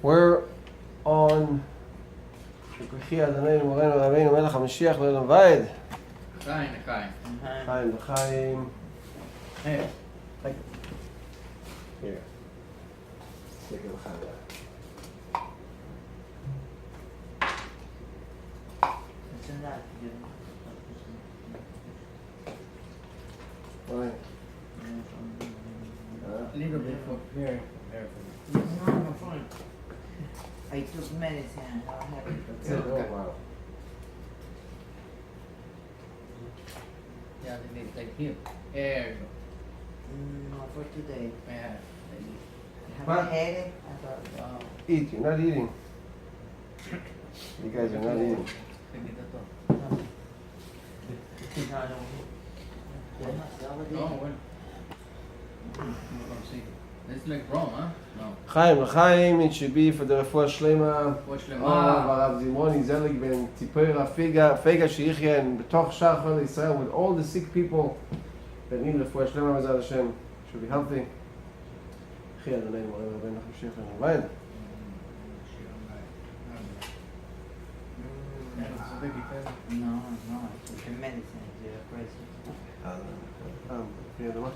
We're on וכי אדוננו מורנו ורבינו מלך המשיח לעולם ועד. לחיים, לחיים. לחיים, לחיים. Here. Here. Stick it לחיים. Fine. A little bit for here. No, no, fine. I took medicine. I don't have it. That's it. Oh, wow. Yeah, like here. There you go. No, for today. Yeah. I have What? a headache. I thought, Wow. Eat. You're not eating. You guys are not eating. Te quita todo. no, I don't. No, bueno. Sí. It's like wrong, huh? No. לחיים, לחיים. It should be for the רפואה שלמה. Watch them. הרב זמרוני זלג בן ציפורה פיגה שיחיה בתוך שער חול ישראל with all the sick people that need רפואה שלמה בעזרת השם. Should be healthy. אחי אדוננו מורנו ורבינו המשיח לעולם ועד. No, no, I took the medicine. You're crazy. לפני אדומה.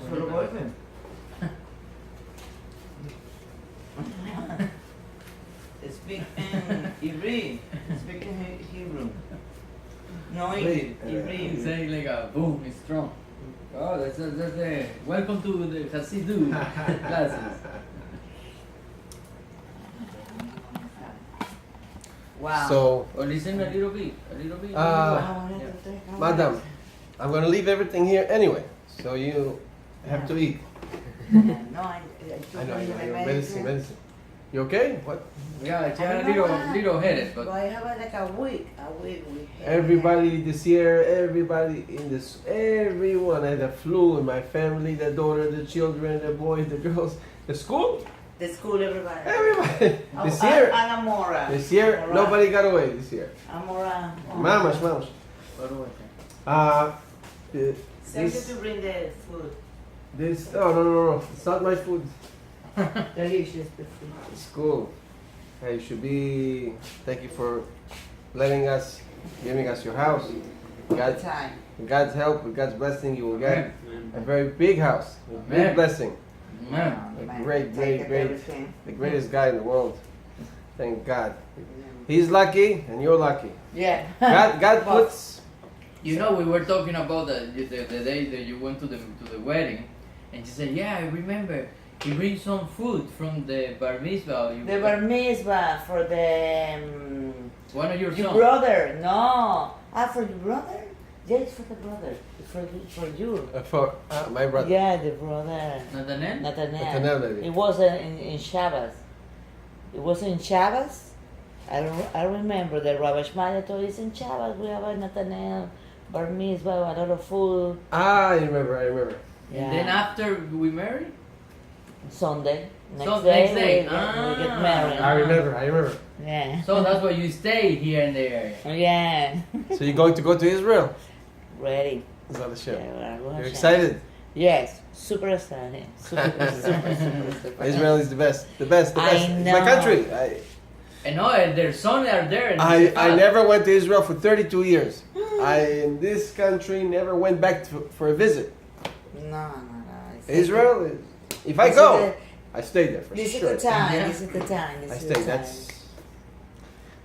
For the boyfriend. Speak Hebrew. Speak Hebrew. No English. He's Hebrew. saying like a boom, it's strong. Oh, that's the welcome to the Hasidu classes. Wow. So, Or listen a little bit. Madam, I'm going to leave everything here anyway, so you have to eat. No, I took I know, the medicine. You okay? What? Yeah, it's a little headed, But but I have like a week with Everybody this year, everyone had a flu in my family, the daughter, the children, the boys, the girls, the school, the school, everybody. everybody. This year, Amora. nobody got away this year. Amora. Mamash. Send you to bring the food. No, it's not my food. Delicious the food. It's cool. Hey, you should be, thank you for letting us, giving us your house. Good time. With God's help, with God's blessing, you will get a very big house, a big Amen. blessing. man, Man, great, take great. everything. The greatest guy in the world. Thank God. He's lucky and you're lucky. Yeah. God puts. you know, we were talking about the day that you went to the wedding, and she said, "Yeah, I remember. He brings some food from the bar mitzvah. The bar mitzvah for the One of your your sons. brother. No. For your brother? Yes, for the brother. For you. For my brother. Yeah, the brother. Nathaniel? Nathaniel, baby. It was in Shabbos. It was in Shabbos. I remember that Rabbi Shmaya told us in Shabbos we have a Nathaniel bar mitzvah, a lot of food. I remember. Yeah. And then after we married? Sunday. Next So, day, next day. we get married. I remember. Yeah. So that's why you stay here in the area. Yeah. So you're going to go to Israel? Ready. Zad Hashem. Yeah, we're You're excited? Yes. Super excited. Super. Israel is the best. The best. I It's know. my country. And no, their sons are there. And I never went to Israel for 32 years. In this country never went back for a visit. No. Israel, if I go, I stay there for This sure. is the time. This is the time. I stay. That's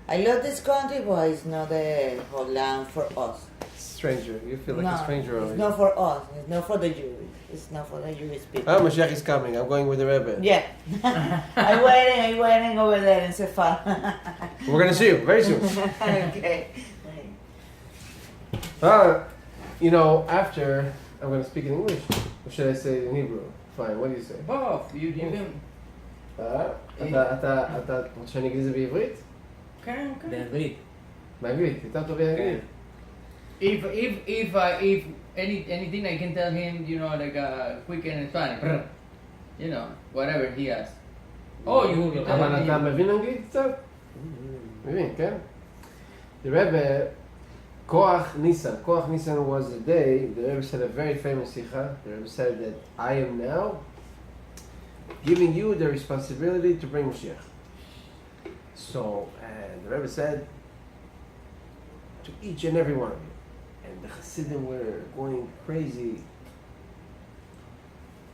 I love this country, but it's not a whole land for us. stranger. You feel like no, a stranger it's already. not for us. It's not for the Jews. It's not for the Jewish people. Oh, Mashiach is coming. I'm going with the Rebbe. Yeah. I'm waiting over there in Sefar. We're gonna see you very soon. Okay. After I'm gonna speak in English. Or should I say it in Hebrew? Fine. What do you say? Both. You can. אתה רוצה שאני אגיד את זה בעברית? כן. בעברית. באנגלית. יותר טוב באנגלית. If anything I can tell him, like a quick and Spanish, whatever he has. Oh, you tell אבל him. אתה מבין אנגלית קצת? מבין, כן? The Rebbe, Koach Nisan was the day the Rebbe said a very famous sikha. The Rebbe said that I am now giving you the responsibility to bring Mashiach. So, and the Rebbe said to each and every one of you, and the Hasidim were going crazy.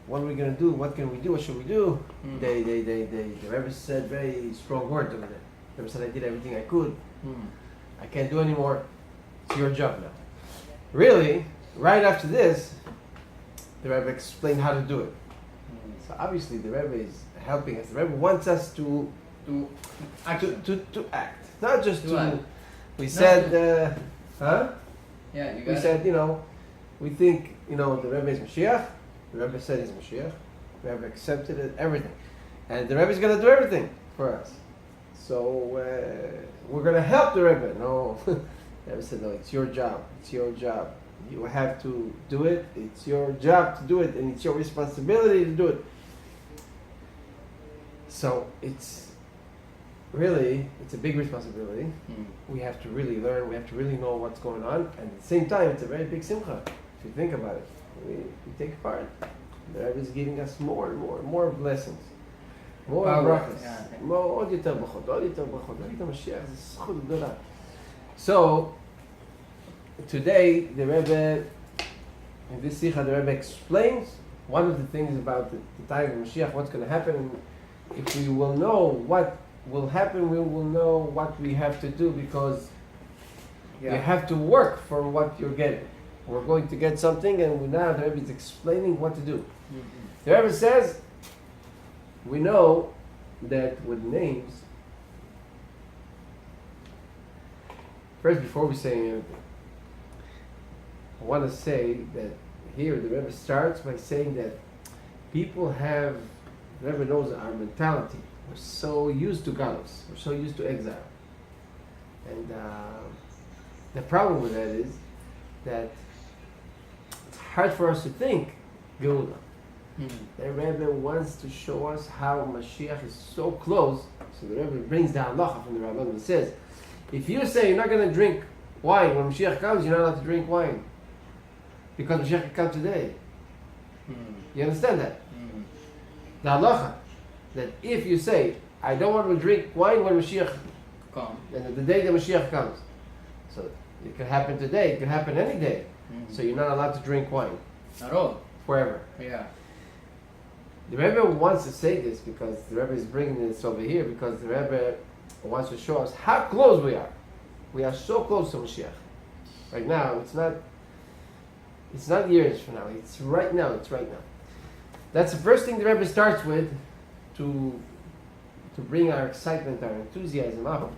What are we going to do? What can we do? What should we do? The Rebbe said very strong words over there. The Rebbe said, I did everything I could. I can't do anymore. It's your job now. Really, right after this, the Rebbe explained how to do it. So obviously the Rebbe is helping us. The Rebbe wants us to act. Not just to act. We said, huh? Yeah, you got We it. said, we think, the Rebbe is Mashiach. The Rebbe said he's Mashiach. The Rebbe accepted it, everything. And the Rebbe is going to do everything for us. So we're going to help the Rebbe. No, the Rebbe said, no, it's your job. It's your job. You have to do it. It's your job to do it, and it's your responsibility to do it. So it's a big responsibility. We have to really learn. We have to really know what's going on. And at the same time, it's a very big simcha. If you think about it, we take part. The Rebbe is giving us more and more blessings. more brachas. more עוד יותר ברכות, עוד יותר ברכות. להגיד המשיח זה זכות גדולה. So, today the Rebbe, in this Sikha, the Rebbe explains one of the things about the time of Mashiach, what's going to happen. If we will know what will happen, we will know what we have to do, because you have to work for what you're getting. We're going to get something, and now the Rebbe is explaining what to do. The Rebbe says, we know that with names, first, before we say anything, I want to say that here the Rebbe starts by saying that people have, the Rebbe knows our mentality. We're so used to galus, we're so used to exile. And the problem with that is that it's hard for us to think Geula. The Rebbe wants to show us how Mashiach is so close. So the Rebbe brings the halacha from the Rabban and says, if you say you're not going to drink wine when Mashiach comes, you're not allowed to drink wine. Because Mashiach can come today. You understand that? The halacha, that if you say, I don't want to drink wine when Mashiach comes, and the day the Mashiach comes, so it could happen today, it could happen any day. So you're not allowed to drink wine. At all. Forever. Yeah. The Rebbe wants to say this because the Rebbe is bringing this over here because the Rebbe wants to show us how close we are. We are so close to Mashiach. Right now, it's not years from now. It's right now. It's right now. That's the first thing the Rebbe starts with to bring our excitement, our enthusiasm out.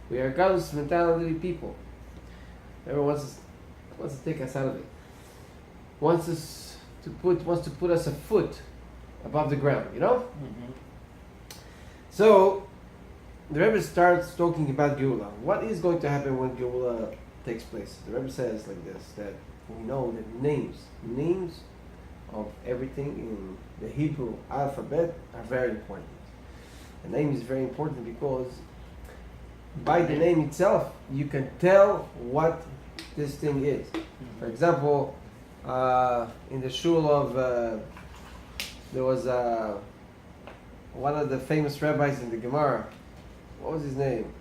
We are Galus mentality people. Everyone wants to take us out of it. Wants to put us a foot above the ground, So, the Rebbe starts talking about Geula. What is going to happen when Geula takes place? The Rebbe says like this, that we know that names of everything in the Hebrew alphabet are very important. The name is very important because by the name itself, you can tell what this thing is. For example, in the shul of, there was one of the famous rabbis in the Gemara. What was his name?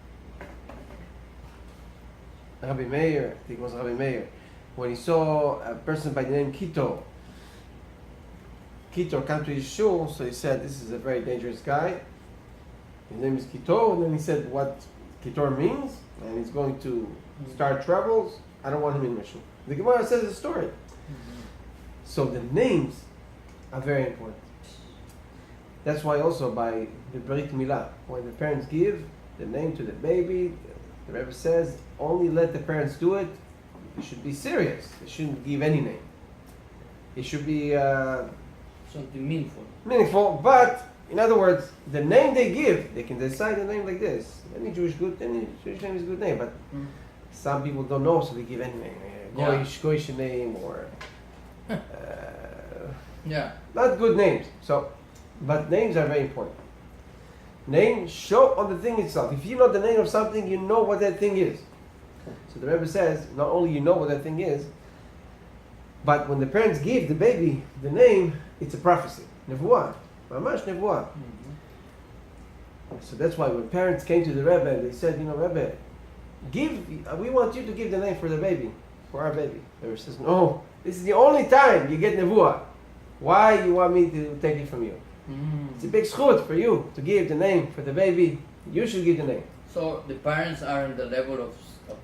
Rabbi Meir. I think it was Rabbi Meir. When he saw a person by the name Kitor come to his shul, so he said, this is a very dangerous guy. His name is Kitor, and then he said what Kitor means, and he's going to start troubles. I don't want him in my shul. The Gemara says the story. So the names are very important. That's why also by the Brit Milah, when the parents give the name to the baby, the Rebbe says, only let the parents do it. It should be serious. They shouldn't give any name. It should be something meaningful. Meaningful, but in other words, the name they give, they can decide a name like this. Any Jewish name is a good name, but some people don't know, so they give any name. Goyish name or not good names. So, but names are very important. Names show on the thing itself. If you know the name of something, you know what that thing is. So the Rebbe says, not only you know what that thing is, but when the parents give the baby the name, it's a prophecy. Nevuah. Mamash nevuah. So that's why when parents came to the Rebbe and they said, Rebbe, we want you to give the name for the baby, for our baby. The Rebbe says, no, this is the only time you get nevuah. Why you want me to take it from you? It's a big schut for you to give the name for the baby. You should give the name. So the parents are in the level of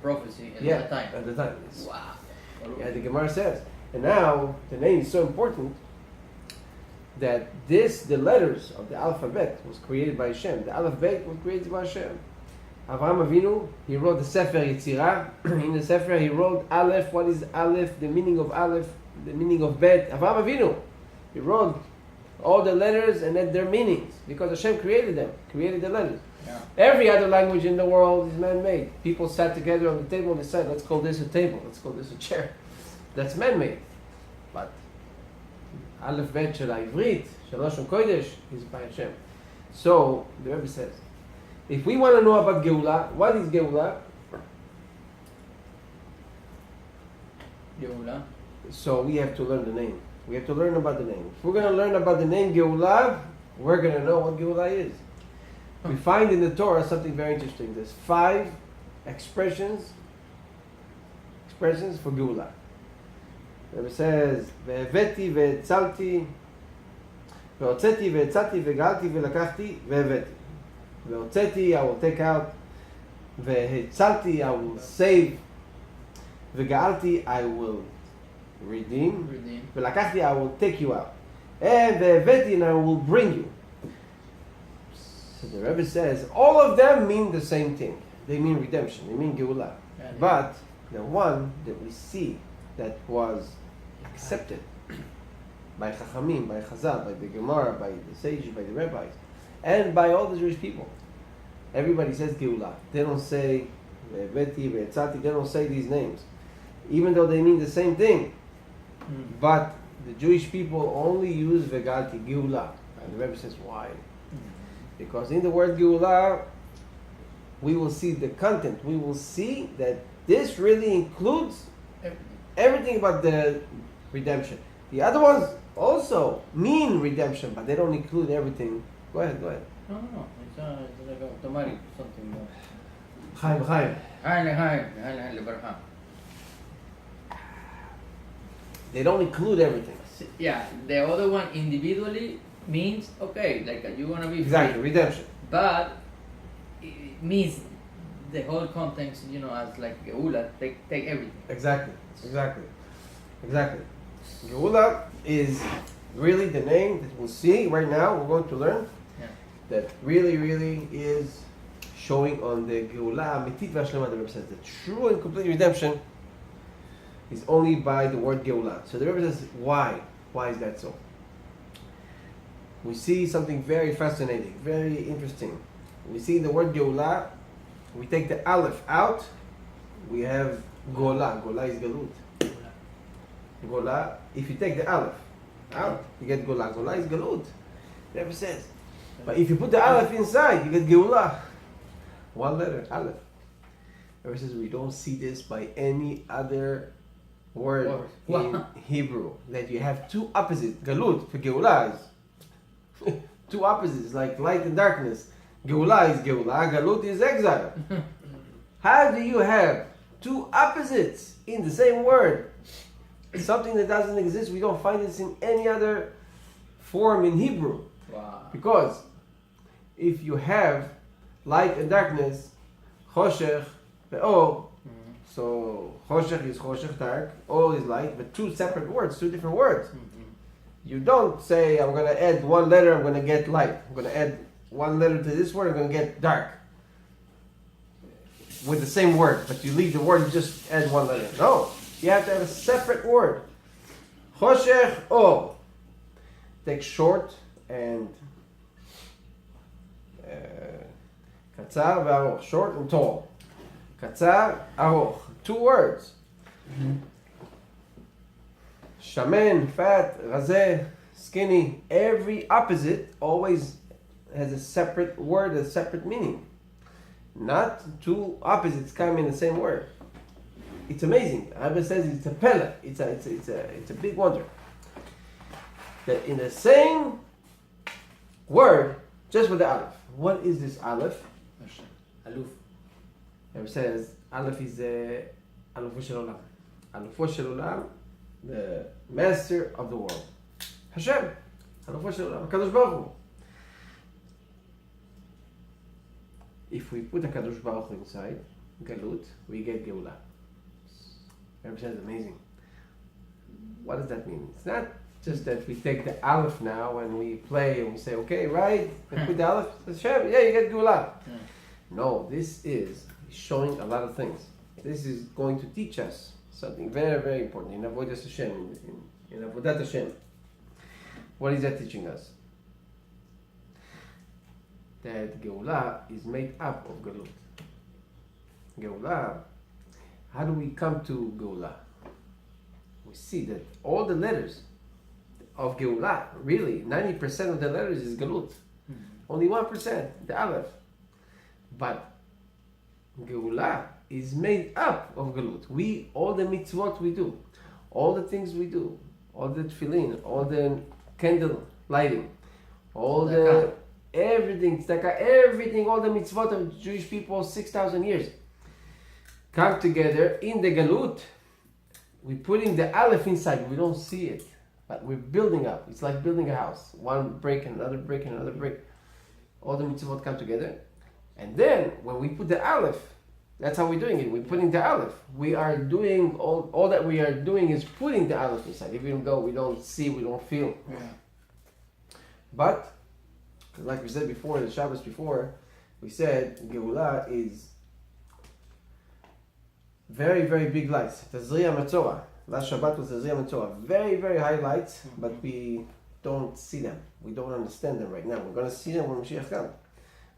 prophecy at that time. At the time. Yes. Wow. Yeah, the Gemara says. And now the name is so important that the letters of the alphabet was created by Hashem. The alphabet was created by Hashem. Avraham Avinu, he wrote the Sefer Yetzirah. In the Sefer he wrote Aleph. What is Aleph? The meaning of Aleph. The meaning of Bet. Avraham Avinu, he wrote all the letters and then their meanings because Hashem created them, created the letters. Yeah. Every other language in the world is man-made. People sat together on the table and decided, let's call this a table, let's call this a chair. That's man-made. But Aleph Bet Shel Ha'ivrit, Shel Lashon Kodesh, is by Hashem. So, the Rebbe says, if we want to know about Geulah, what is Geulah? Geulah. So we have to learn the name. We have to learn about the name. If we're going to learn about the name Geulah, we're going to know what Geulah is. We find in the Torah something very interesting. There's 5 expressions for Geulah. The Rebbe says, "Ve'eveti ve'etzalti, ve'otzeti ve'etzati ve'galti ve'lakachti ve'eveti. Ve'otzeti, I will take out. Ve'etzalti, I will save. Ve'galti, I will redeem. Ve'lakachti, I will take you out. And ve'eveti, and I will bring you." So the Rebbe says, all of them mean the same thing. They mean redemption. They mean Geulah. But the one that we see that was accepted by Chachamim, by Chazal, by the Gemara, by the sages, by the rabbis, and by all the Jewish people, everybody says Geulah. They don't say Ve'eveti, Ve'etzati. They don't say these names, even though they mean the same thing. But the Jewish people only use Ve'galti, Geulah. And the Rebbe says, why? Because in the word Geulah, we will see the content. We will see that this really includes everything about the redemption. The other ones also mean redemption, but they don't include everything. Go ahead. No. It's like automatic something. Chaim. They don't include everything. Yeah, the other one individually means okay, like you want to be free. Exactly, redemption. But it means the whole context, as like Geulah, take everything. Exactly. Geulah is really the name that we'll see right now. We're going to learn that really is showing on the Geulah Amitit V'Ashlema. The Rebbe says the true and complete redemption is only by the word Geulah. So the Rebbe says, why? Why is that so? We see something very fascinating, very interesting. We see the word Geulah, we take the Aleph out, we have Golah. Golah is Galut. Golah, if you take the Aleph out, you get Golah. Golah is Galut. The Rebbe says. But if you put the Aleph inside, you get Geulah. One letter, Aleph. The Rebbe says we don't see this by any other word in Hebrew. That you have two opposites. Galut for Geulah is two opposites, like light and darkness. Geulah is Geulah, Galut is exile. How do you have two opposites in the same word? Something that doesn't exist. We don't find this in any other form in Hebrew. Wow. Because if you have light and darkness, choshech ve'or, so choshech is choshech, dark, or is light, but two separate words, two different words. You don't say, I'm going to add one letter, I'm going to get light. I'm going to add one letter to this word, I'm going to get dark. With the same word, but you leave the word, you just add one letter. No, you have to have a separate word. Choshech, or. Take short and katzar ve'aroch, short and tall. Katzar, aroch, two words. Shamen, fat, razeh, skinny. Every opposite always has a separate word, a separate meaning. Not two opposites come in the same word. It's amazing. Abba says it's a pella. It's a big wonder. That in the same word just with the aleph. What is this aleph? Aluf. It says aleph is alufo shel olam. Alufo shel olam, the master of the world. Hashem. Alufo shel olam. Kadosh Baruch Hu. If we put a Kadosh Baruch Hu inside Galut, we get Geulah. Everybody says amazing. What does that mean? It's not just that we take the Aleph now and we play and we say, okay, right, and put the Aleph, Hashem, yeah, you get Geulah. No, this is showing a lot of things. This is going to teach us something very, very important in Avodas Hashem, in Avodat Hashem. What is that teaching us? That Geulah is made up of Galut. Geulah, how do we come to Geulah? We see that all the letters of Geulah, really, 90% of the letters is Galut. Only 1%, the Aleph. But Geulah is made up of Galut. All the mitzvot we do, all the things we do, all the tefillin, all the candle lighting, all the everything, tzedakah, everything, all the mitzvot of Jewish people 6,000 years come together in the Galut. We're putting the Aleph inside. We don't see it, but we're building up. It's like building a house. One brick and another brick and another brick. All the mitzvot come together. And then when we put the Aleph, that's how we're doing it. We're putting the Aleph. We are doing, all that we are doing is putting the Aleph inside. Even though we don't see, we don't feel. Yeah. But, like we said before, the Shabbos before, we said Geulah is very, very big lights. Tazriya Matzorah. Last Shabbat was Tazriya Matzorah. Very, very high lights, but we don't see them. We don't understand them right now. We're going to see them when Mashiach comes.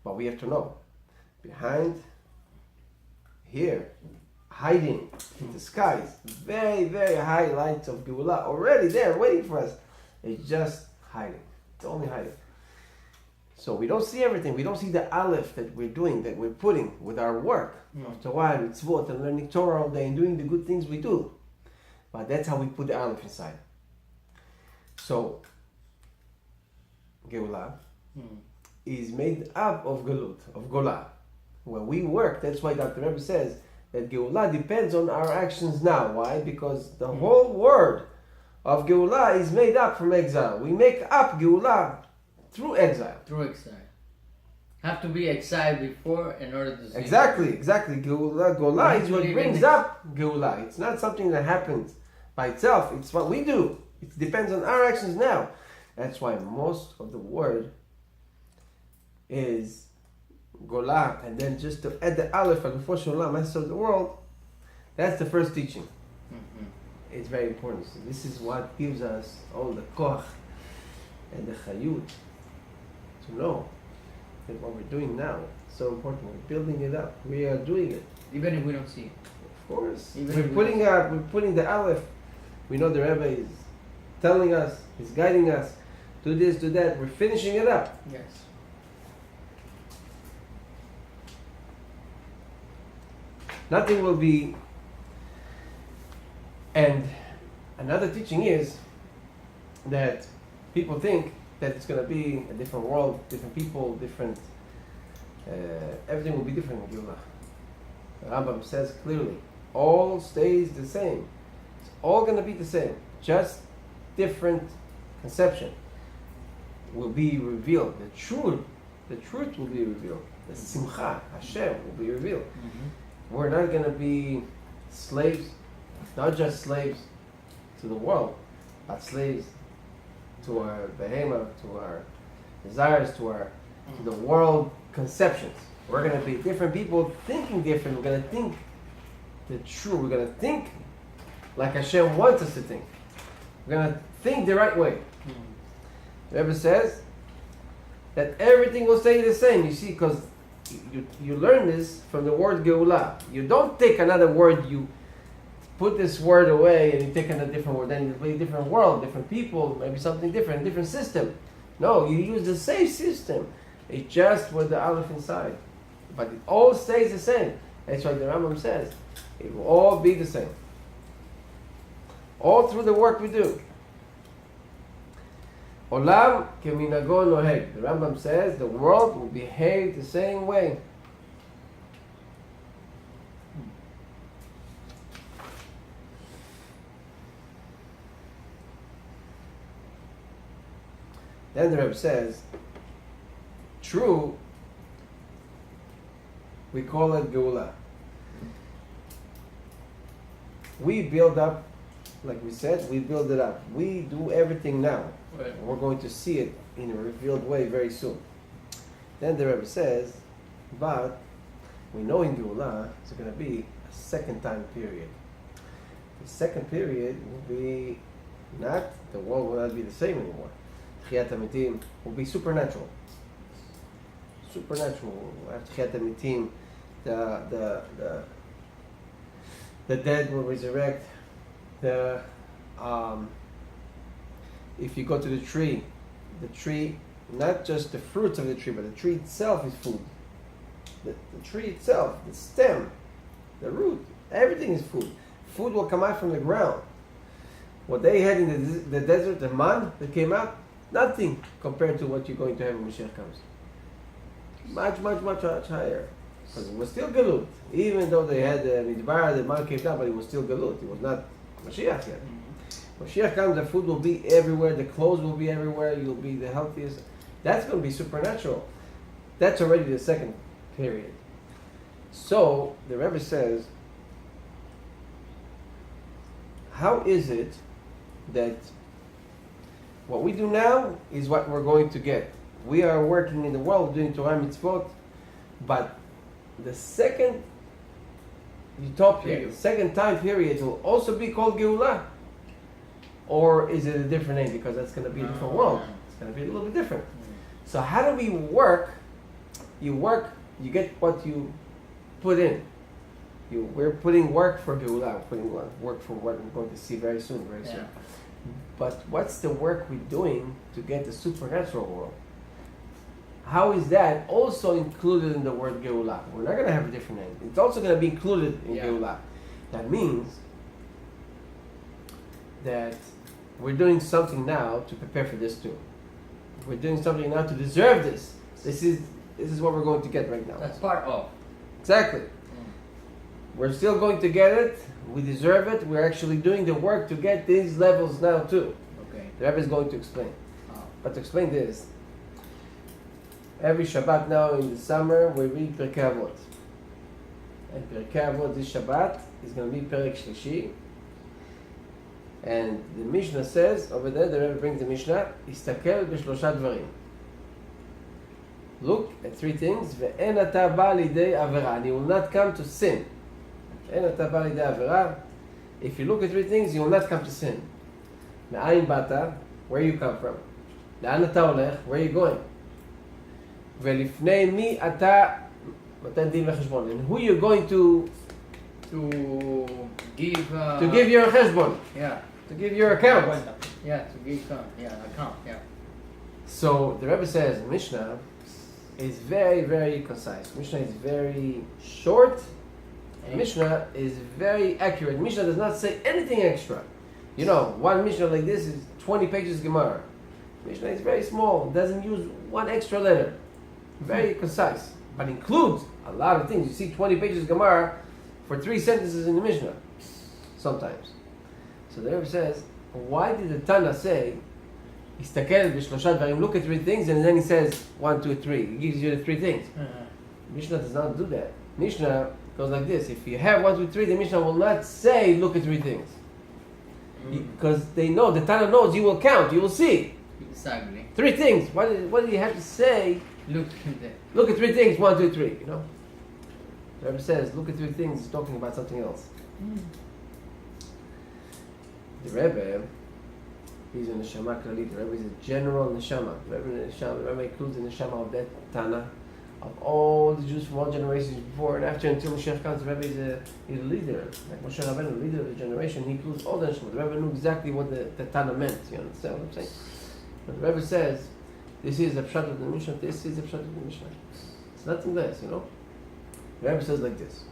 But we have to know. Behind, here, hiding in the skies, very, very high lights of Geulah already there, waiting for us. It's just hiding. It's only hiding. So we don't see everything. We don't see the Aleph that we're doing, that we're putting with our work of Torah and mitzvot and learning Torah all day and doing the good things we do. But that's how we put the Aleph inside. So, Geulah is made up of Galut, of Golah. When we work, that's why Dr. Rebbe says that Geulah depends on our actions now. Why? Because the whole word of Geulah is made up from exile. We make up Geulah through exile. Through exile. Have to be exiled before in order to see. Exactly. Golah is what brings up Geulah. It's not something that happens by itself. It's what we do. It depends on our actions now. That's why most of the word is Golah, and then just to add the Aleph, Alufo shel olam, master of the world, that's the first teaching. It's very important. So this is what gives us all the koach and the chayut to know that what we're doing now is so important. We're building it up. We are doing it. Even if we don't see it. Of course. Even We're putting the Aleph. We know the Rebbe is telling us, he's guiding us, do this, do that. We're finishing it up. Yes. Nothing will be. And another teaching is that people think that it's going to be a different world, different people, different. Everything will be different in Geulah. The Rambam says clearly, all stays the same. It's all going to be the same, just different conception will be revealed. The truth will be revealed. The Simcha, Hashem will be revealed. We're not going to be slaves, not just slaves to the world, but slaves to our behemoth, to our desires, to the world conceptions. We're going to be different people thinking different. We're going to think the truth. We're going to think like Hashem wants us to think. We're going to think the right way. The Rebbe says that everything will stay the same. You see, because you learn this from the word Geulah. You don't take another word, you put this word away and you take another different word, then you play a different world, different people, maybe something different, different system. No, you use the same system. It's just with the Aleph inside. But it all stays the same. That's why the Rambam says it will all be the same. All through the work we do. Olam keminago noheg. The Rambam says the world will behave the same way. Then the Rebbe says, true, we call it Geula. We build up, like we said, we build it up. We do everything now. Right. And we're going to see it in a revealed way very soon. Then the Rebbe says, but we know in Geula it's going to be a second time period. The second period will be not, the world will not be the same anymore. Tchiyat HaMetim will be supernatural. Supernatural. We'll have Tchiyat HaMetim. The dead will resurrect. If you go to the tree, not just the fruits of the tree, but the tree itself is food. The tree itself, the stem, the root, everything is food. Food will come out from the ground. What they had in the desert, the man that came out, nothing compared to what you're going to have when Mashiach comes. Much higher. Because it was still Galut. Even though they had the Midbar, the man came down, but it was still Galut. It was not Mashiach yet. Mashiach comes, the food will be everywhere, the clothes will be everywhere, you'll be the healthiest. That's going to be supernatural. That's already the second period. So, the Rebbe says, how is it that what we do now is what we're going to get? We are working in the world doing Torah mitzvot, but the second utopia, the second time period will also be called Geulah. Or is it a different name? Because that's going to be a different world. It's going to be a little bit different. So how do we work? You work, you get what you put in. We're putting work for Geulah. We're putting work for what we're going to see very soon. But what's the work we're doing to get the supernatural world? How is that also included in the word Geulah? We're not going to have a different name. It's also going to be included in Geulah. That means that we're doing something now to prepare for this too. We're doing something now to deserve this. This is what we're going to get right now. That's part of. Exactly. We're still going to get it. We deserve it. We're actually doing the work to get these levels now too. Okay. The Rebbe is going to explain. But to explain this, every Shabbat now in the summer we read Pirkei Avot. And Pirkei Avot this Shabbat is going to be Perek Shlishi. And the Mishnah says, over there, the Rebbe brings the Mishnah, Istakel b'shlosha dvarim. Look at three things, ve'en ata ba lidei avera, and you will not come to sin. Ve'en ata ba lidei avera. If you look at three things, you will not come to sin. Me'ayin bata, where you come from. Le'an ata olech, where you going. Ve'lifnei mi ata noten din v'cheshbon, and who you're going to give your cheshbon. Yeah. To give your account. Yeah, to give account. So the Rebbe says Mishnah is very, very concise. Mishnah is very short. Mishnah is very accurate. Mishnah does not say anything extra. You know, one Mishnah like this is 20 pages Gemara. Mishnah is very small. Doesn't use one extra letter. Very concise, but includes a lot of things. You see 20 pages Gemara for 3 sentences in the Mishnah. Sometimes. So the Rebbe says, why did the Tana say, Istakel b'shlosha dvarim, look at three things, and then he says 1, 2, 3. He gives you the three things. Mishnah does not do that. Mishnah goes like this. If you have 1, 2, 3, the Mishnah will not say look at three things. Because they know, the Tana knows you will count, you will see. Exactly. Three things. What do you have to say? Look at three things, 1, 2, 3, you know? The Rebbe says, look at three things, he's talking about something else. The Rebbe, he's a neshama klali. The Rebbe is a general neshama. The Rebbe includes the neshama of that Tana, of all the Jews from all generations before and after until Mashiach comes. The Rebbe is a leader, like Moshe Rabbeinu, leader of the generation. He includes all the neshama. The Rebbe knew exactly what the Tana meant. You understand what I'm saying? But the Rebbe says, this is the pshat of the Mishnah. This is the pshat of the Mishnah. It's nothing less, you know. The Rebbe says like this,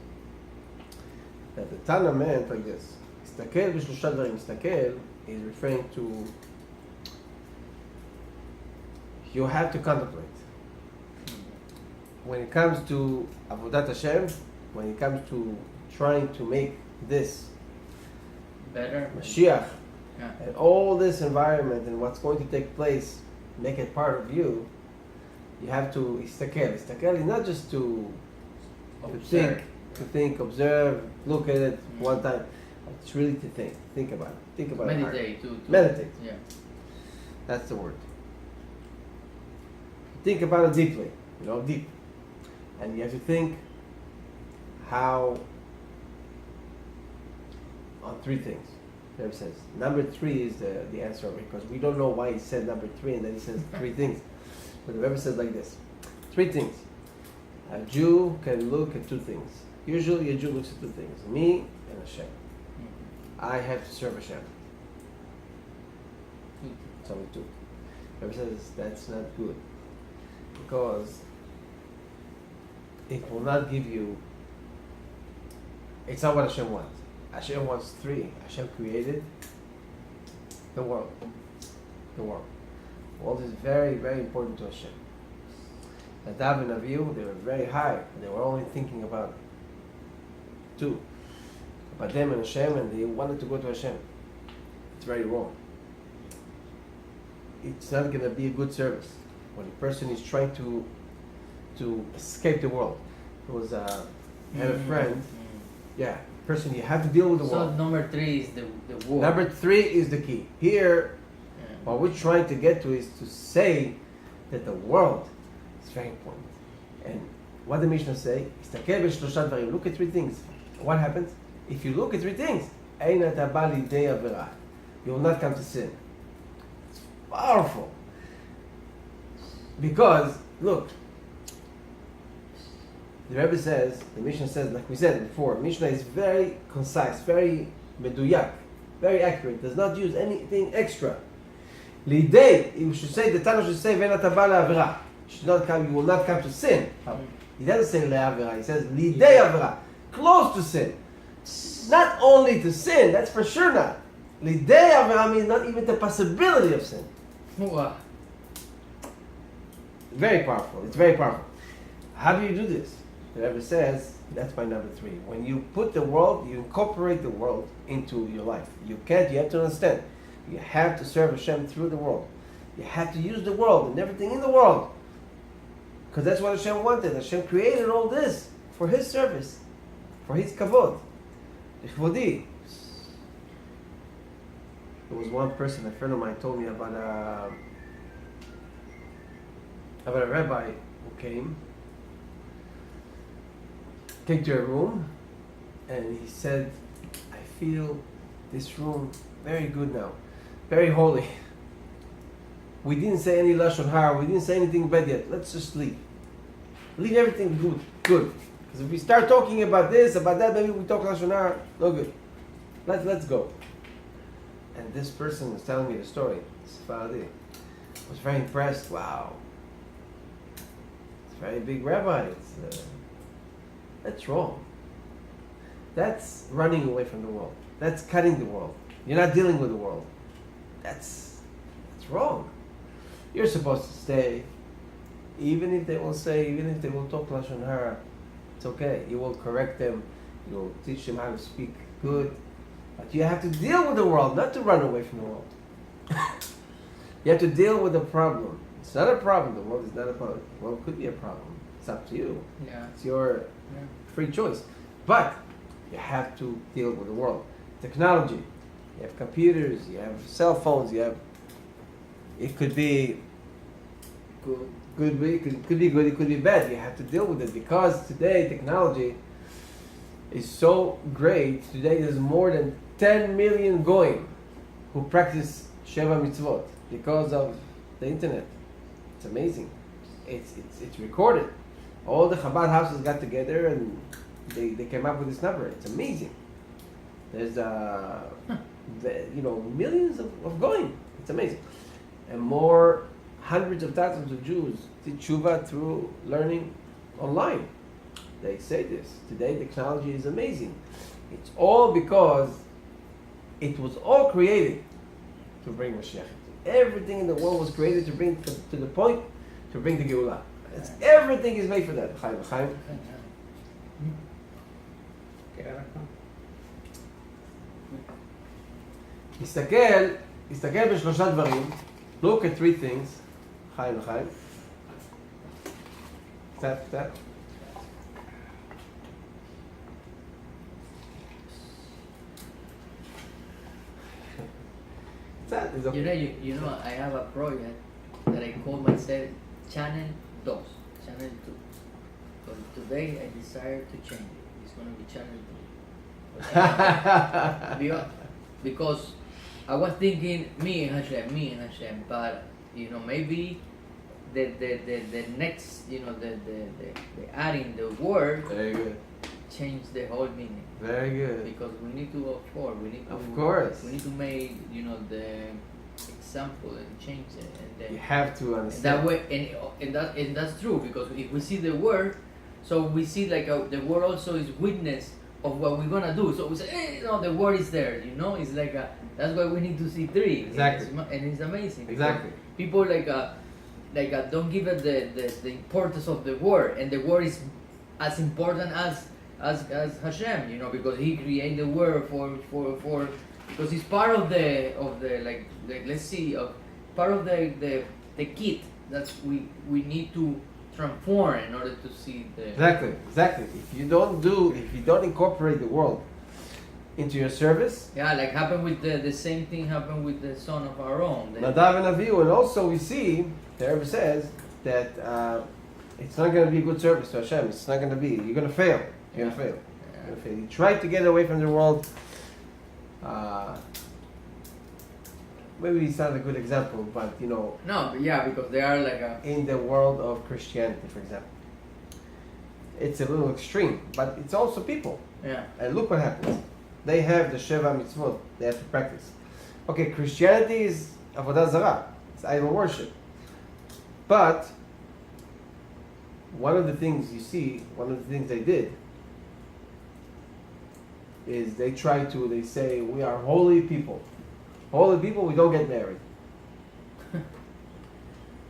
that the Tana meant like this. Istakel b'shlosha dvarim. Istakel is referring to you have to contemplate. When it comes to Avodat Hashem, when it comes to trying to make this Better. Mashiach Yeah. and all this environment and what's going to take place, make it part of you, you have to istakel. Istakel is not just to Observe. think, observe, look at it one time. It's really to think. Think about it. Think about it. hard. Meditate. To Meditate. Yeah. That's the word. Think about it deeply, deep. And you have to think how, on three things. There it says, number 3 is the answer, because we don't know why he said number 3 and then he says 3 things. But the Rebbe says like this, 3 things. A Jew can look at 2 things. Usually a Jew looks at 2 things, me and Hashem. I have to serve Hashem. It's only 2. The Rebbe says that's not good, because it will not give you, it's not what Hashem wants. Hashem wants 3. Hashem created the world. The world. The world is very, very important to Hashem. Nadav and Avihu, they were very high, and they were only thinking about 2. About them and Hashem, and they wanted to go to Hashem. It's very wrong. It's not going to be a good service when a person is trying to escape the world. There was I had a friend, person, you have to deal with the world. So number 3 is the war. Number 3 is the key. Here, what we're trying to get to is to say that the world is very important. And what the Mishnah say? Look at 3 things. What happens? If you look at 3 things, you will not come to sin. It's powerful. Because, look, the Rebbe says, the Mishnah says, like we said before, Mishnah is very concise, very meduyak, very accurate, does not use anything extra. Lidei, you should say, the Tana should say, Venat haba le'avera. You will not come to sin. He doesn't say le'avera, he says, Lidei avera, close to sin. Not only to sin, that's for sure not. Lidei avera means not even the possibility of sin. Wow. Very powerful, it's very powerful. How do you do this? The Rebbe says, that's my number 3. When you put the world, you incorporate the world into your life. You have to understand. You have to serve Hashem through the world. You have to use the world and everything in the world. Because that's what Hashem wanted. Hashem created all this for His service, for His kavod. There was one person, a friend of mine told me about a rabbi who came to a room, and he said, I feel this room very good now, very holy. We didn't say any lashon hara, we didn't say anything bad yet. Let's just leave everything good. Because if we start talking about this, about that, maybe we talk lashon hara, no good. Let's go. And this person was telling me the story, Sephardi, was very impressed. Wow, it's a very big rabbi. That's wrong. That's running away from the world. That's cutting the world. You're not dealing with the world. That's wrong. You're supposed to stay, even if they will talk lashon hara, it's okay. You will correct them. You will teach them how to speak good. But you have to deal with the world, not to run away from the world. You have to deal with the problem. It's not a problem. The world is not a problem. The world could be a problem. It's up to you. Yeah. It's your free choice. But you have to deal with the world. Technology. You have computers, you have cell phones, it could be good, it could be good, it could be bad. You have to deal with it, because today technology is so great. Today there's more than 10 million goyim who practice Sheva Mitzvot because of the internet. It's amazing. It's recorded. All the Chabad houses got together and they came up with this number. It's amazing. There's millions of goyim. It's amazing. And more, hundreds of thousands of Jews did tshuva through learning online. They say this. Today technology is amazing. It's all because it was all created to bring Mashiach into Everything in the world was created to bring to the point to bring the Geulah. Everything is made for that. Chaim. הסתכל בשלושה דברים. Look at three things. חיים. קצת. You know, I have a project that I call myself Channel 2, Channel 2. But today I decided to change it. It's going to be Channel 3. Because I was thinking me and Hashem, but you know, maybe the next, you know, the adding the word Very good. change the whole meaning. Very good. Because we need to, of course, we need to make, you know, the example and change it, and then You have to understand. that way, and that's true, because if we see the word, so we see like the word also is witness of what we're gonna do. So we say, hey, no, the word is there. You know, it's like that's why we need to see three. Exactly. And it's amazing. Exactly. People don't give it the importance of the word, and the word is as important as Hashem. You know, because He created the word for because it's part of the let's see, part of the kit that we need to transform in order to see the Exactly. If you don't incorporate the world into your service, like happened with the same thing happened with the son of Aaron. Nadav and Avihu, and also we see the Rebbe says that it's not going to be a good service to Hashem. It's not going to be. You're going to fail. You're going to fail. You try to get away from the world. Maybe it's not a good example, but you know. No, but yeah, because they are like in the world of Christianity, for example, it's a little extreme, but it's also people. Yeah. And look what happens. They have the Sheva Mitzvot. They have to practice. Okay, Christianity is Avodah Zarah. It's idol worship. But one of the things they did is they say, we are holy people. Holy people, we don't get married.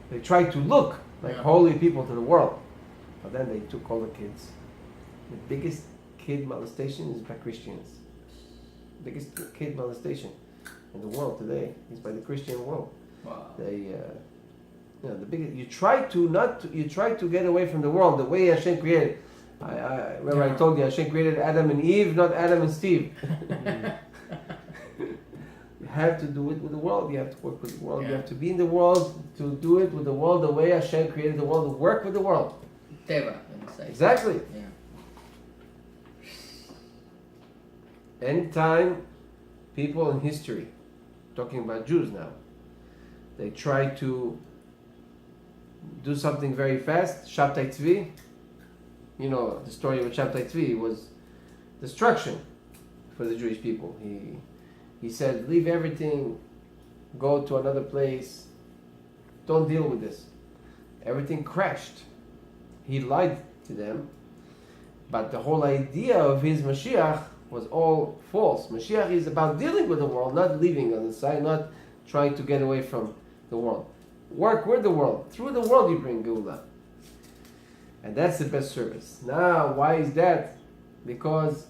They try to look like holy people to the world. But then they took all the kids. The biggest kid molestation is by Christians. The biggest kid molestation in the world today is by the Christian world. wow. You try to get away from the world the way Hashem created. I remember I told you Hashem created Adam and Eve, not Adam and Steve. You have to do it with the world. You have to work with the world. You have to be in the world to do it with the world the way Hashem created the world, to work with the world. Teva. Exactly. Yeah. Anytime people in history, talking about Jews now, they try to do something very fast, Shabtai Tzvi, you know, the story of Shabtai Tzvi was destruction for the Jewish people. He said, leave everything, go to another place, don't deal with this. Everything crashed. He lied to them, but the whole idea of his Mashiach was all false. Mashiach is about dealing with the world, not leaving on the side, not trying to get away from the world. Work with the world. Through the world you bring Geulah. And that's the best service. Now, why is that? Because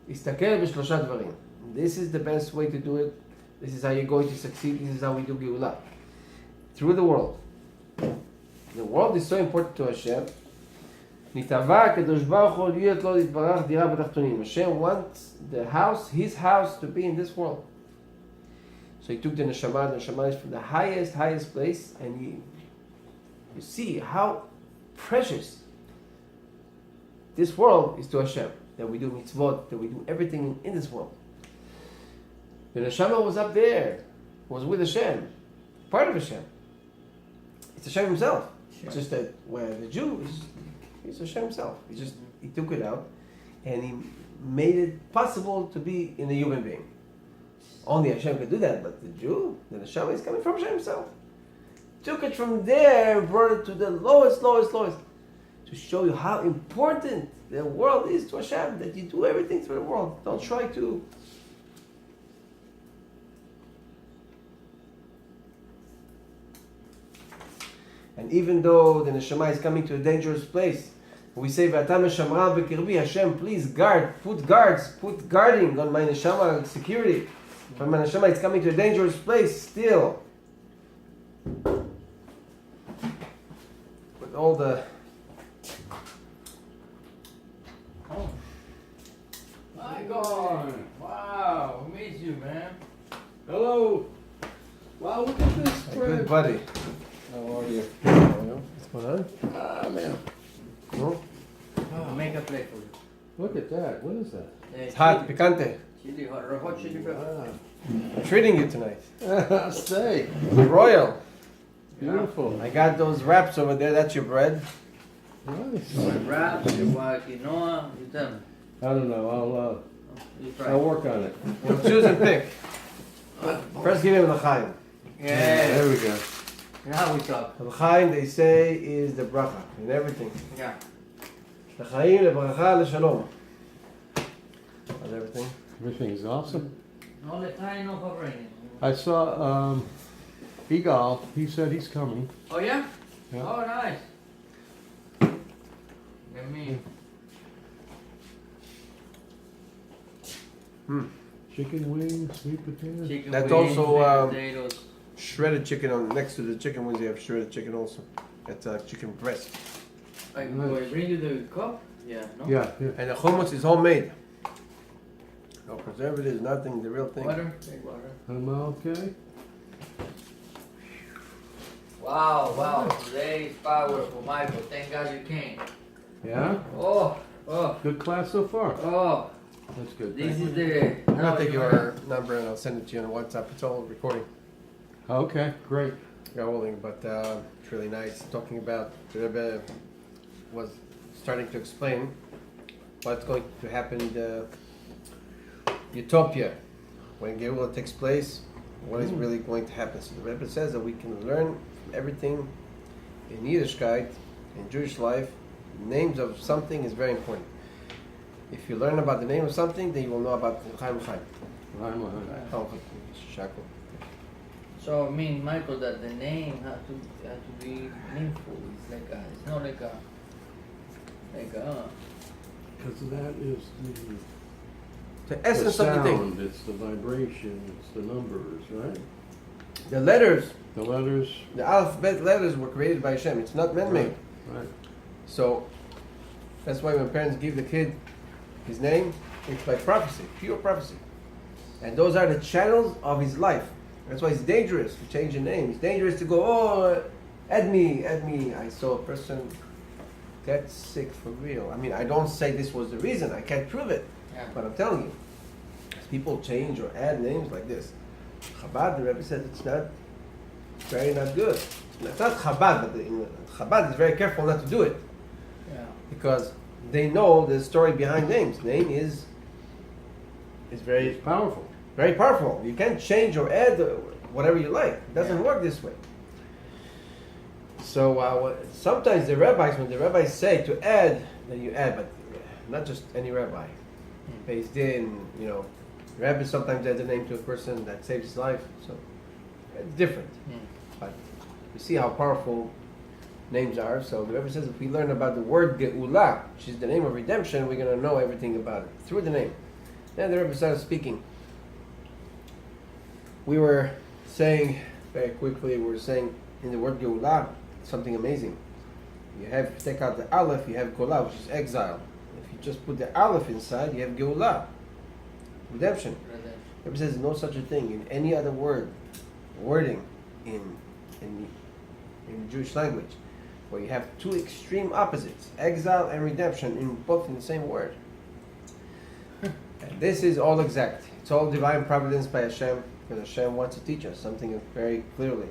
istakeh b'shlosha dvarim. This is the best way to do it. This is how you're going to succeed. This is how we do Geulah. Through the world. The world is so important to Hashem. Hashem wants the house, his house, to be in this world. So he took the neshama is from the highest place, and you see how precious this world is to Hashem. That we do mitzvot, that we do everything in this world. The neshama was up there, was with Hashem, part of Hashem. It's Hashem himself. It's just that where the Jew is, he's Hashem himself. He took it out, and he made it possible to be in a human being. Only Hashem could do that, but the Jew, the neshama, is coming from Hashem himself. Took it from there and brought it to the lowest, to show you how important the world is to Hashem, that you do everything through the world. Don't try to And even though the neshama is coming to a dangerous place, we say, "V'ata meshamra b'kirbi," Hashem, please put guarding on my neshama, security. When my neshama is coming to a dangerous place, still, with all the My God! Wow, we miss you, man. Hello. Wow, look at this. a good buddy. How are you? What's going on? Ah, man. No? Make a plate for you. Look at that. What is that? It's hot, picante. Chili, hot chili pepper. I'm treating you tonight. Ah. Stay. Royal. Beautiful. I got those wraps over there. That's your bread. Nice. My wraps, you want quinoa, you tell me. I don't know. You I'll try. work on it. Well, choose and pick. First, give him l'chaim. Yeah, There we go. now we talk. L'chaim, they say, is the bracha in everything. Yeah. L'chaim, lebracha, leshalom. That's everything. Everything's awesome. No le trae, no favorite. I saw Egal. He said he's coming. Oh yeah? Yeah. Oh nice. Get me. Chicken wings, sweet potato. Chicken That's wings, also, sweet potatoes. Shredded chicken on next to the chicken wings. They have shredded chicken also. That's chicken breast. Do I bring you the cup? Yeah, no? Yeah, yeah. And the hummus is homemade. No preservatives, nothing. The real thing. Water? Take water. Am I okay? Wow, today is powerful, Michael. Thank God you came. Yeah. Oh, Good class so far. oh. That's good. This Thank is you. the. I'm gonna take your number and I'll send it to you on WhatsApp. It's all recording. Okay, great. Yeah, rolling, but it's really nice. Talking about the Rebbe was starting to explain what's going to happen in the utopia when Geula takes place. What is really going to happen? So the Rebbe says that we can learn from everything in Yiddishkeit, in Jewish life. Names of something is very important. If you learn about the name of something, then you will know about Chaim Chaim. So I mean, Michael, that the name had to be meaningful. It's not like a. Because that is The essence the of the thing. sound, it's the vibration, it's the numbers, right? The letters, The letters. the alphabet letters were created by Hashem. It's not man-made. Right. So that's why when parents give the kid his name, it's by prophecy, pure prophecy. And those are the channels of his life. That's why it's dangerous to change a name. It's dangerous to go, oh, add me. I saw a person get sick for real. I mean, I don't say this was the reason. I can't prove it. Yeah. But I'm telling you, people change or add names like this. Chabad, the Rebbe said it's not good. It's not Chabad, but Chabad is very careful not to do it. Yeah. Because they know the story behind names. Name is very It's powerful. very powerful. You can't change or add whatever you like. It doesn't work this way. So sometimes the rabbis, when the rabbis say to add, then you add, but not just any rabbi. Based in, rabbi sometimes adds a name to a person that saves his life. So it's different. But you see how powerful names are. So the Rebbe says if we learn about the word Geula, which is the name of redemption, we're going to know everything about it through the name. Then the Rebbe started speaking. We were saying very quickly, in the word Geula, something amazing. Take out the Aleph, you have Geula, which is exile. If you just put the Aleph inside, you have Geula, redemption. The Rebbe says no such a thing in any other wording in the Jewish language, where you have two extreme opposites, exile and redemption, both in the same word. And this is all exact. It's all divine providence by Hashem, because Hashem wants to teach us something very clearly,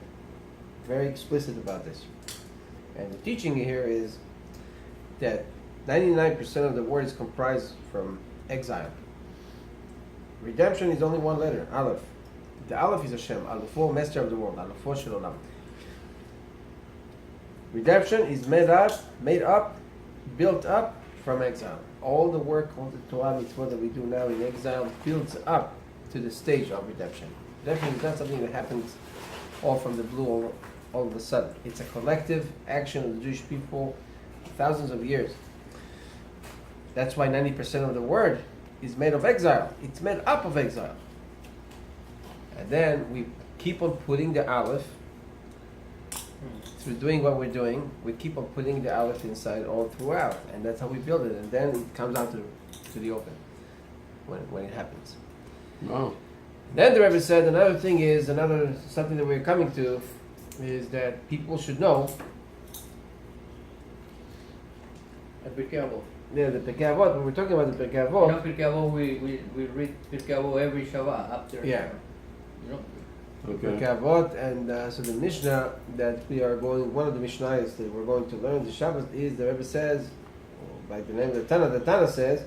very explicit about this. And the teaching here is that 99% of the word is comprised from exile. Redemption is only one letter, Aleph. The Aleph is Hashem, Alepho, master of the world, Alepho shel olam. Redemption is made up, built up from exile. All the work, all the Torah mitzvot that we do now in exile builds up to the stage of redemption. Redemption is not something that happens all from the blue all of a sudden. It's a collective action of the Jewish people thousands of years. That's why 90% of the word is made of exile. It's made up of exile. And then we keep on putting the aleph, through doing what we're doing, we keep on putting the aleph inside all throughout. And that's how we build it. And then it comes out to the open when it happens. Wow. Then the Rebbe said another thing is, something that we're coming to, is that people should know. Pirkei Avot. Yeah, the Pirkei Avot, when we're talking about the Pirkei You Avot. know, Pirkei Avot, we read Pirkei Avot every Shabbat after. Yeah. You know. Okay. Pirkei Avot, and so the Mishnah that we are going, one of the Mishnayos that we're going to learn the Shabbat is, the Rebbe says, by the name of the Tana says,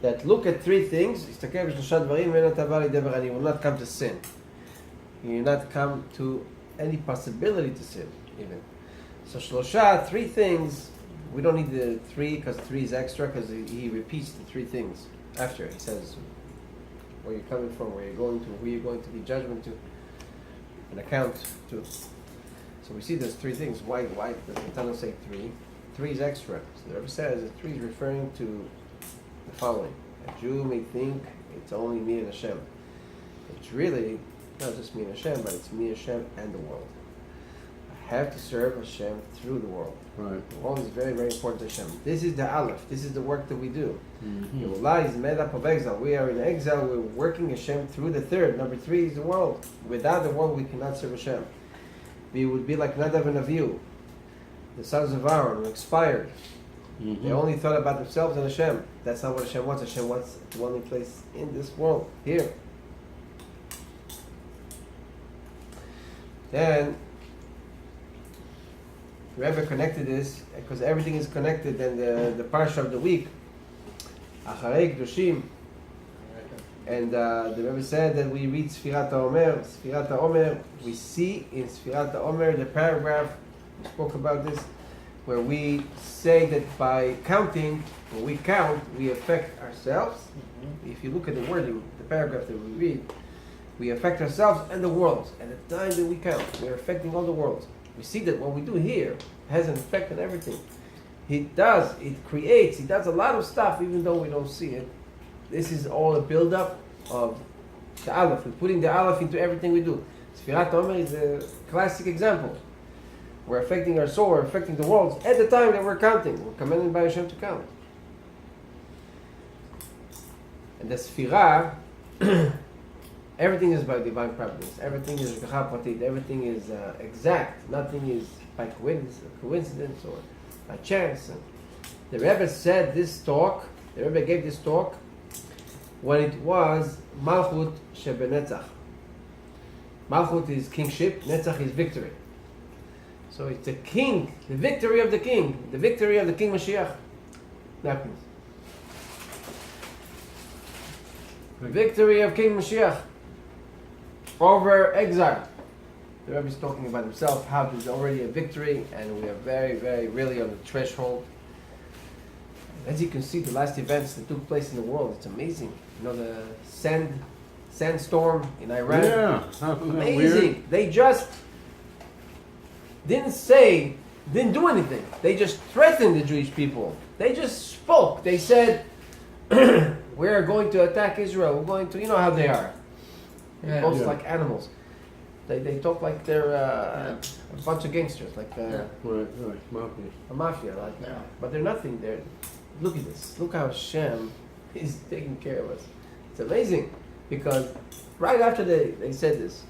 that look at three things, you will not come to sin. You will not come to any possibility to sin, even. So Shlosha, three things, we don't need the three, because three is extra, because he repeats the three things after. He says where you're coming from, where you're going to, who you're going to be judgment to, an account to. So we see there's three things. Why does the Tana say three? Three is extra. So the Rebbe says that three is referring to the following. A Jew may think it's only me and Hashem. It's really not just me and Hashem, but it's me, Hashem, and the world. I have to serve Hashem through the world. Right. The world is very, very important to Hashem. This is the Aleph. This is the work that we do. Mm-hmm. Geulah is made up of exile. We are in exile. We're working Hashem through the third. Number three is the world. Without the world, we cannot serve Hashem. We would be like Nadav and Avihu, the sons of Aaron, who expired. Mm-hmm. They only thought about themselves and Hashem. That's not what Hashem wants. Hashem wants a dwelling place in this world, here. Then, Rebbe connected this, because everything is connected, and the parsha of the week, Acharei Kedoshim, and the Rebbe said that we read Sfirat HaOmer. Sfirat HaOmer, we see in Sfirat HaOmer, the paragraph, we spoke about this, where we say that by counting, when we count, we affect ourselves. Mm-hmm. If you look at the wording, the paragraph that we read, we affect ourselves and the world. At the time that we count, we're affecting all the worlds. We see that what we do here has an effect on everything. It creates, it does a lot of stuff even though we don't see it. This is all a build-up of the Aleph. We're putting the Aleph into everything we do. Sfirat HaOmer is a classic example. We're affecting our soul, we're affecting the world at the time that we're counting. We're commanded by Hashem to count. And the Sfirah, everything is by divine providence. Everything is Hashgacha Pratit. Everything is exact. Nothing is by coincidence or by chance. And the Rebbe said this talk, the Rebbe gave this talk when it was Mלכות שבנצח. Mלכות is kingship, Netzach is victory. So it's the king, the victory of the king Mashiach. That means victory of King Mashiach over exile. The Rebbe is talking about himself, how there's already a victory, and we are very, very really on the threshold. As you can see, the last events that took place in the world, it's amazing. You know, the sandstorm in Iran. Yeah, isn't that Amazing. weird? They just didn't do anything. They just threatened the Jewish people. They just spoke. They said, we're going to attack Israel. We're going to, you know how they are. They both like animals. They talk like they're a bunch of gangsters, like Right, mafia. a mafia. But they're nothing. Look at this. Look how Hashem is taking care of us. It's amazing. Because right after they said this,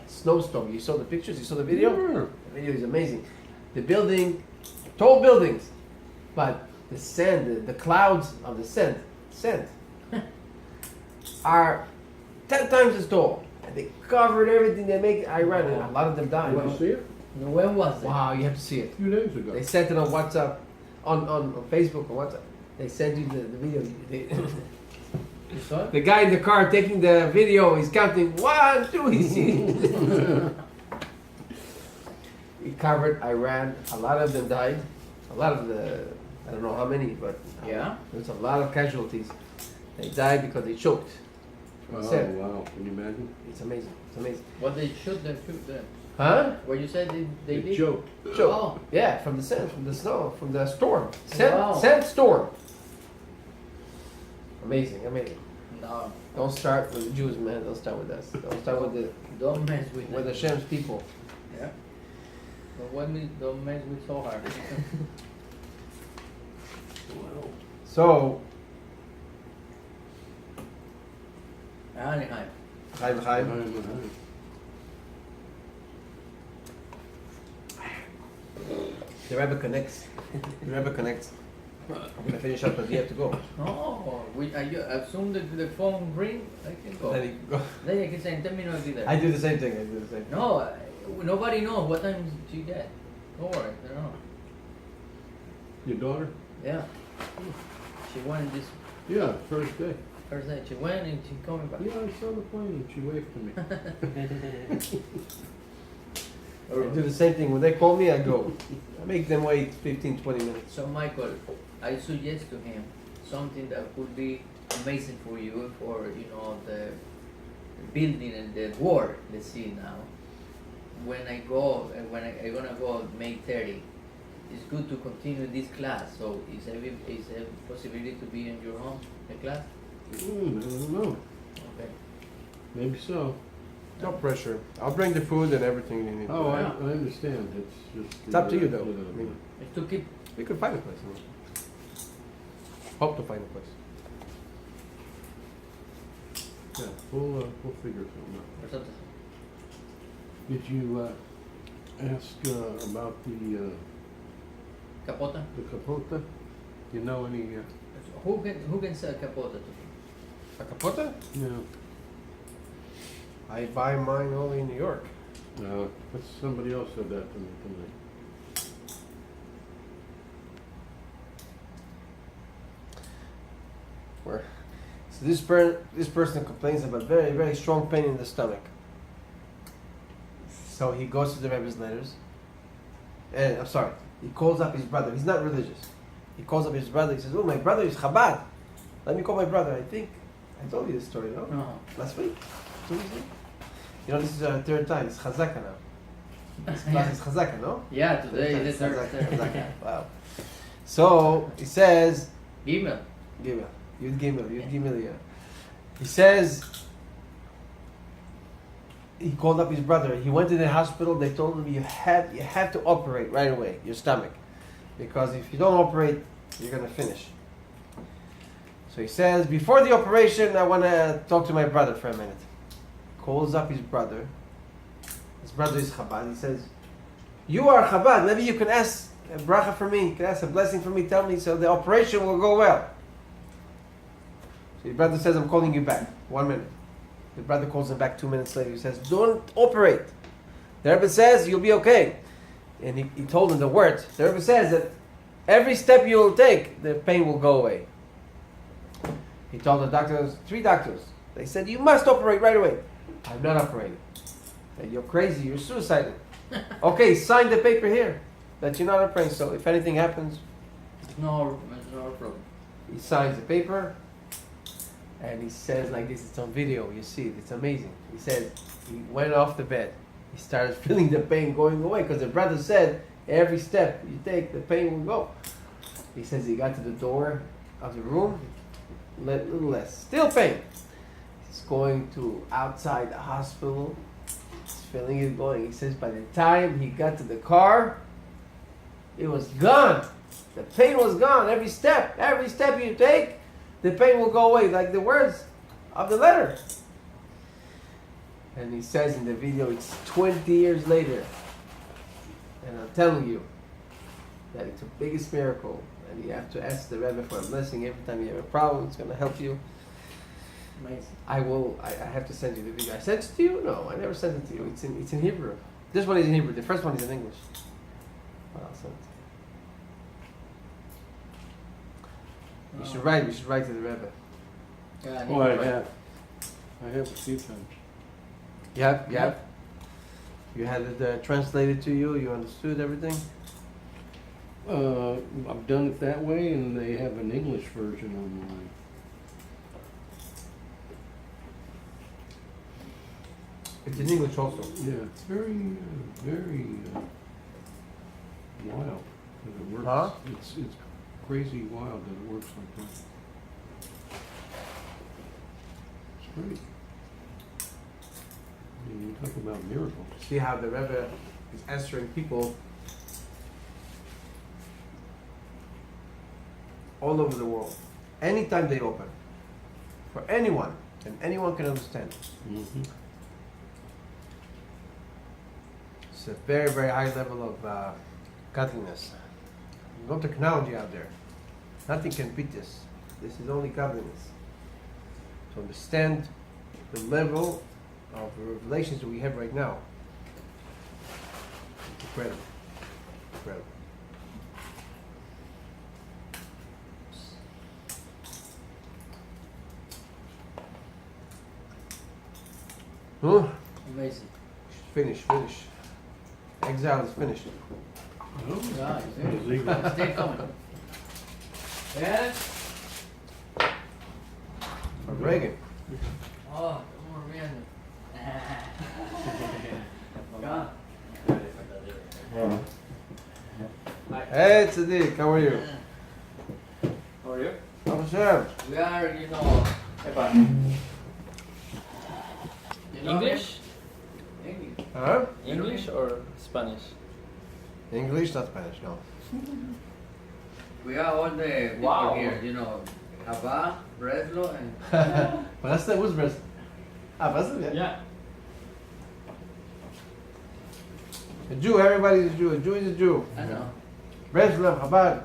snowstorm, you saw the pictures, you saw the video? Yeah. The video is amazing. The building, tall buildings, but the sand, the clouds of the sand are 10 times as tall. And they covered everything. They make Iran, and a lot of them died. You want to see it? No, when was it? Wow, you have to see it. A few days ago. They sent it on WhatsApp, on Facebook or WhatsApp. They send you the video. You saw it? The guy in the car taking the video, he's counting 1, 2, he sees. He covered Iran. A lot of them died. A lot of I don't know how many, but there's a lot of casualties. They died because they choked. Oh, Sand. wow. Can you imagine? It's amazing. It's amazing. What they shoot them. Huh? What you said they The did? joke. Oh. Yeah, from the sand, from the snow, from the storm. Wow. Sandstorm. Amazing, amazing. No, Don't start with the Jews, man. Don't start with us. Don't start don't mess with with it. Hashem's people. Yeah. Don't mess with so hard. Well, So, Anaheim. Chaim, Chaim. The Rebbe connects. The Rebbe connects. I'm gonna finish up, but you have to go. No, I assume the phone ring. I can go. Then you can go. Then I can say in 10 minutes I'll be there. I do the same thing. I do the same thing. No, nobody knows what time she get. Don't worry, I don't know. your daughter? Yeah. She went this Yeah, first day. first day. She went and she coming back. Yeah, I saw the plane and she waved to me. I do the same thing. When they call me, I go. I make them wait 15, 20 minutes. So Michael, I suggest to him something that could be amazing for you, for the building and the war. Let's see now. When I go, I'm gonna go May 30. It's good to continue this class. So is there a possibility to be in your home, the class? I don't know. Okay. Maybe so. No pressure. I'll bring the food and everything you need. Oh, I Yeah. understand. It's just. It's up to you, though. I mean, It's to keep. we could find a place. Hope to find a place. Yeah, we'll figure something out. Or something. Did you ask about the Capota. capota? You know any? Who can sell capota to me? A capota? Yeah. I buy mine only in New York. No, but somebody else said that to me tonight. Where? So this person complains about very, very strong pain in the stomach. So he goes to the Rebbe's letters. And I'm sorry, he calls up his brother. He's not religious. He calls up his brother. He says, "Oh, my brother is Chabad. Let me call my brother." I think I told you this story, no? No. Last week, 2 weeks ago. You know, this is our third time. It's Chazaka now. This class is Chazaka, no? Yeah, today is the Chazaka, third. Chazaka. Wow. So he says, Gimel. Gimel, Yud Gimel, yeah. He says he called up his brother. He went to the hospital. They told him you have to operate right away your stomach, because if you don't operate, you're gonna finish. So he says, before the operation, I want to talk to my brother for a minute. Calls up his brother. His brother is Chabad. He says, "You are Chabad. Maybe you can ask a bracha for me. You can ask a blessing for me. Tell me so the operation will go well." So his brother says, "I'm calling you back. 1 minute." The brother calls him back 2 minutes later. He says, "Don't operate. The Rebbe says you'll be okay." And he told him the words. The Rebbe says that every step you will take, the pain will go away. He told the doctors, 3 doctors. They said, "You must operate right away." "I'm not operating." "Hey, you're crazy. You're suicidal." "Okay, sign the paper here that you're not operating. So if anything happens," No problem. he signs the paper. And he says like this, it's on video, you see it, it's amazing. He said, he went off the bed. He started feeling the pain going away, because the brother said, every step you take, the pain will go. He says he got to the door of the room, little less, still pain. He's going to outside the hospital, he's feeling it going. He says by the time he got to the car, it was gone. The pain was gone, every step you take, the pain will go away, like the words of the letter. And he says in the video, it's 20 years later. And I'm telling you that it's the biggest miracle. And you have to ask the Rebbe for a blessing every time you have a problem. It's going to help you. Amazing. I have to send you the video. I sent it to you? No, I never sent it to you. It's in Hebrew. This one is in Hebrew. The first one is in English. Well, I'll send it to you. We should write to the Rebbe. Yeah, I need Oh, to I write. have. I have a few times. You have? You had it translated to you? You understood everything? I've done it that way, and they have an English version online. It's in English also. Yeah, it's very wild that it works. Huh? It's crazy wild that it works like that. It's great. I mean, you talk about miracles. See how the Rebbe is answering people all over the world. Anytime they open. For anyone. And anyone can understand. Mm-hmm. It's a very, very high level of godliness. No technology out there. Nothing can beat this. This is only godliness. To understand the level of revelations that we have right now. It's incredible. Incredible. Huh? Amazing. Finish. Exile is finished. Oh, Yeah, it's legal. Stay coming. Yes? From Reagan. Oh, estamos riendo. Ya. Hey, Tzaddik, how are you? How are you? Baruch Hashem. We are, you know, English? English. Huh? English or Spanish? English, not Spanish, no. We are all the people Wow. here, you know, Hava, Breslo, and Breslov, who's Breslov? Breslov, yeah. Yeah. A Jew, everybody's a Jew. A Jew is a Jew. I know. Breslov, Chabad.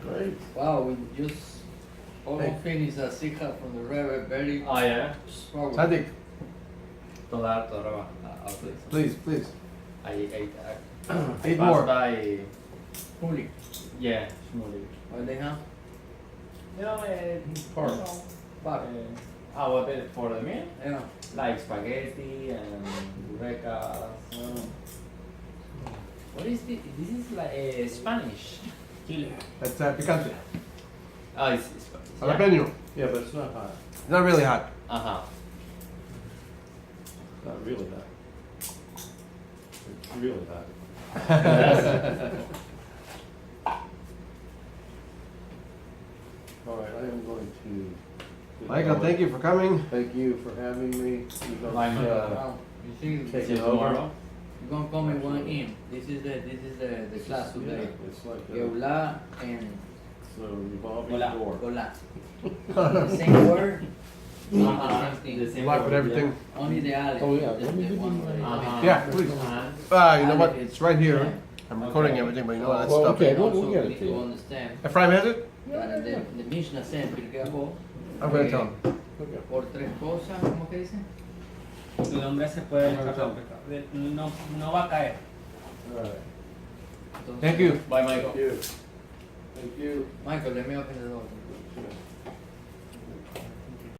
Great. Wow, we just almost finished a sikha from the Rebbe, very Oh yeah. strong. Tzaddik, Toda please. I ate. Eat passed more. by. Holy. Yeah, Shmuley. What they have? You know, Park. Fuck. What is for the meal? Yeah. Like spaghetti and burecas. What is this? This is like Spanish. Chile. That's picante. Oh, it's Spanish. Jalapeno. Yeah, but it's not hot. It's not really hot. Uh huh. It's not really hot. It's really hot. All right, I am going to. Michael, thank you for coming. Thank you for having me. You're Bye, gonna, Michael. Wow. You see, Take See you it over. tomorrow. you're gonna call me one in. This is the class Yeah, today. it's like Geula and it's a revolving Hola. door. Gola. The same word, meaning the Uh-huh. same thing. The same Good luck with word, everything. Only the Aleph. Oh, yeah. is Let me the give you one my- word. Uh-huh. Yeah, please. You know what? It's right here. I'm recording Okay. everything, but you know that Well, stuff. okay. And also we'll get it we need to to you. understand Ephraim has it? that the Mishnah said, Pirkei Avot, I'm going to tell him. Okay. por tres cosas, ¿cómo que dice? Tu nombre se puede no va a caer. All right. Entonces, Thank you. Bye, Michael. Thank you. Thank you. Michael, let me open the door. Sure.